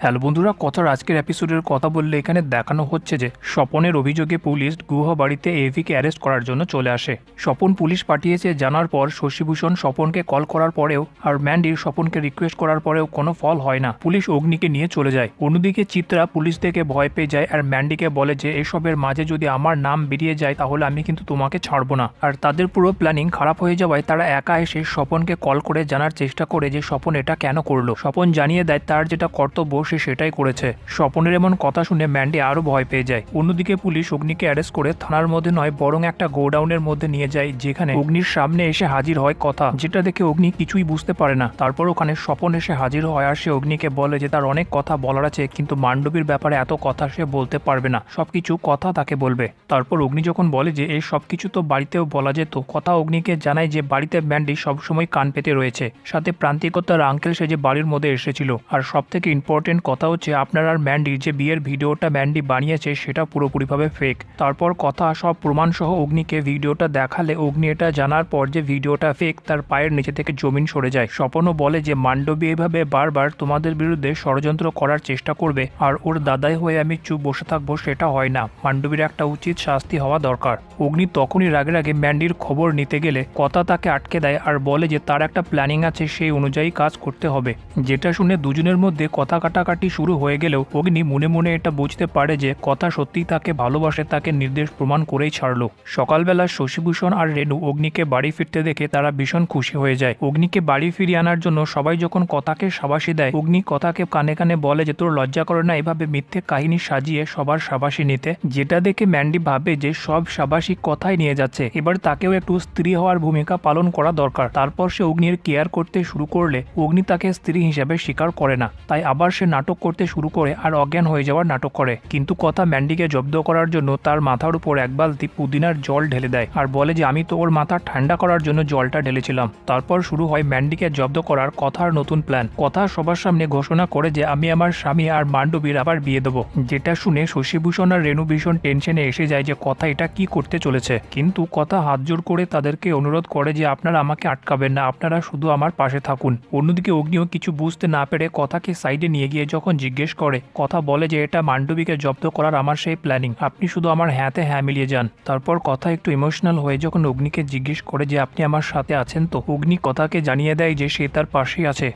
Hello বন্ধুরা, কথার আজকের এপিসোডের কথা বললে এখানে দেখানো হচ্ছে যে স্বপনের অভিযোগে পুলিশ গুহ বাড়িতে এভিকে অ্যারেস্ট করার জন্য চলে আসে। স্বপন পুলিশ পাঠিয়েছে জানার পর শশীভূষণ স্বপনকে কল করার পরেও আর ম্যান্ডির স্বপনকে রিকোয়েস্ট করার পরেও কোনো ফল হয় না। পুলিশ অগ্নিকে নিয়ে চলে যায়। অন্যদিকে চিত্রা পুলিশ থেকে ভয় পেয়ে যায় আর ম্যান্ডিকে বলে যে এসবের মাঝে যদি আমার নাম বেরিয়ে যায় তাহলে আমি কিন্তু তোমাকে ছাড়বো না। আর তাদের পুরো প্ল্যানিং খারাপ হয়ে যাওয়ায় তারা একা এসে স্বপনকে কল করে জানার চেষ্টা করে যে স্বপন এটা কেন করলো। স্বপন জানিয়ে দেয় তার যেটা কর্তব্য সে সেটাই করেছে। স্বপনের এমন কথা শুনে ম্যান্ডি আরো ভয় পেয়ে যায়। অন্যদিকে পুলিশ অগ্নিকে অ্যারেস্ট করে থানার মধ্যে নয় বরং একটা গোডাউনের মধ্যে নিয়ে যায়, যেখানে অগ্নির সামনে এসে হাজির হয় কথা, যেটা দেখে অগ্নি কিছুই বুঝতে পারে না। তারপর ওখানে স্বপন এসে হাজির হয় আর সে অগ্নিকে বলে যে তার অনেক কথা বলার আছে, কিন্তু মান্ডবীর ব্যাপারে এত কথা সে বলতে পারবে না, সবকিছু কথা তাকে বলবে। তারপর অগ্নি যখন বলে যে এই সবকিছু তো বাড়িতেও বলা যেত, কথা অগ্নিকে জানায় যে বাড়িতে ম্যান্ডি সবসময় কান পেতে রয়েছে, সাথে প্রান্তিকতার আঙ্কেল সে যে বাড়ির মধ্যে এসেছিল। আর সব থেকে ইম্পর্টেন্ট কথা হচ্ছে আপনার আর ম্যান্ডির যে বিয়ের ভিডিওটা ম্যান্ডি বানিয়েছে সেটা পুরোপুরিভাবে ফেক। তারপর কথা সব প্রমাণ সহ অগ্নিকে ভিডিওটা দেখালে অগ্নি এটা জানার পর যে ভিডিওটা ফেক তার পায়ের নিচে থেকে জমিন সরে যায়। স্বপনও বলে যে মান্ডবী এভাবে বারবার তোমাদের বিরুদ্ধে ষড়যন্ত্র করার চেষ্টা করবে আর ওর দাদাই হয়ে আমি চুপ বসে থাকবো সেটা হয় না, মান্ডবীর একটা উচিত শাস্তি হওয়া দরকার। অগ্নি তখনই রাগে রাগে ম্যান্ডির খবর নিতে গেলে কথা তাকে আটকে দেয় আর বলে যে তার একটা প্ল্যানিং আছে, সেই অনুযায়ী কাজ করতে হবে। যেটা শুনে দুজনের মধ্যে কথা কাটাকাটি শুরু হয়ে গেলেও অগ্নি মনে মনে এটা বুঝতে পারে যে কথা সত্যিই তাকে ভালোবাসে, তাকে নির্দেশ প্রমাণ করেই ছাড়লো। সকালবেলা শশীভূষণ আর রেণু অগ্নিকে বাড়ি ফিরতে দেখে তারা ভীষণ খুশি হয়ে যায়। অগ্নিকে বাড়ি ফিরিয়ে আনার জন্য সবাই যখন কথাকে সাবাসী দেয়, অগ্নি কথাকে কানে কানে বলে যে তোর লজ্জা করে না এভাবে মিথ্যে কাহিনী সাজিয়ে সবার সাবাসী নিতে, যেটা দেখে ম্যান্ডি ভাবে যে সব সাবাসী কথাই নিয়ে যাচ্ছে, এবার তাকেও একটু স্ত্রী হওয়ার ভূমিকা পালন করা দরকার। তারপর সে অগ্নির কেয়ার করতে শুরু করলে অগ্নি তাকে স্ত্রী হিসেবে স্বীকার করে না, তাই আবার সে নাটক করতে শুরু করে আর অজ্ঞান হয়ে যাওয়ার নাটক করে। কিন্তু কথা ম্যান্ডিকে জব্দ করার জন্য তার মাথার উপর এক বালতি পুদিনার জল ঢেলে দেয় আর বলে যে আমি তো ওর মাথা ঠান্ডা করার জন্য জলটা ঢেলেছিলাম। তারপর শুরু হয় ম্যান্ডিকে জব্দ করার কথার নতুন প্ল্যান। কথা সবার সামনে ঘোষণা করে যে আমি আমার স্বামী আর মান্ডবীর আবার বিয়ে দেবো, যেটা শুনে শশীভূষণ আর রেণু ভীষণ টেনশনে এসে যায় যে কথা এটা কি করতে চলেছে। কিন্তু কথা হাত জোর করে তাদেরকে অনুরোধ করে যে আপনারা আমাকে আটকাবেন না, আপনারা শুধু আমার পাশে থাকুন। অন্যদিকে অগ্নিও কিছু বুঝতে না পেরে কথাকে সাইডে নিয়ে গিয়ে যখন জিজ্ঞেস করে, কথা বলে যে এটা মান্ডবীকে জব্দ করার আমার সেই প্ল্যানিং, আপনি শুধু আমার হ্যাঁতে হ্যাঁ মিলিয়ে যান। তারপর কথা একটু ইমোশনাল হয়ে যখন অগ্নিকে জিজ্ঞেস করে যে আপনি আমার সাথে আছেন তো, অগ্নি কথাকে জানিয়ে দেয় যে সে তার পাশেই আছে।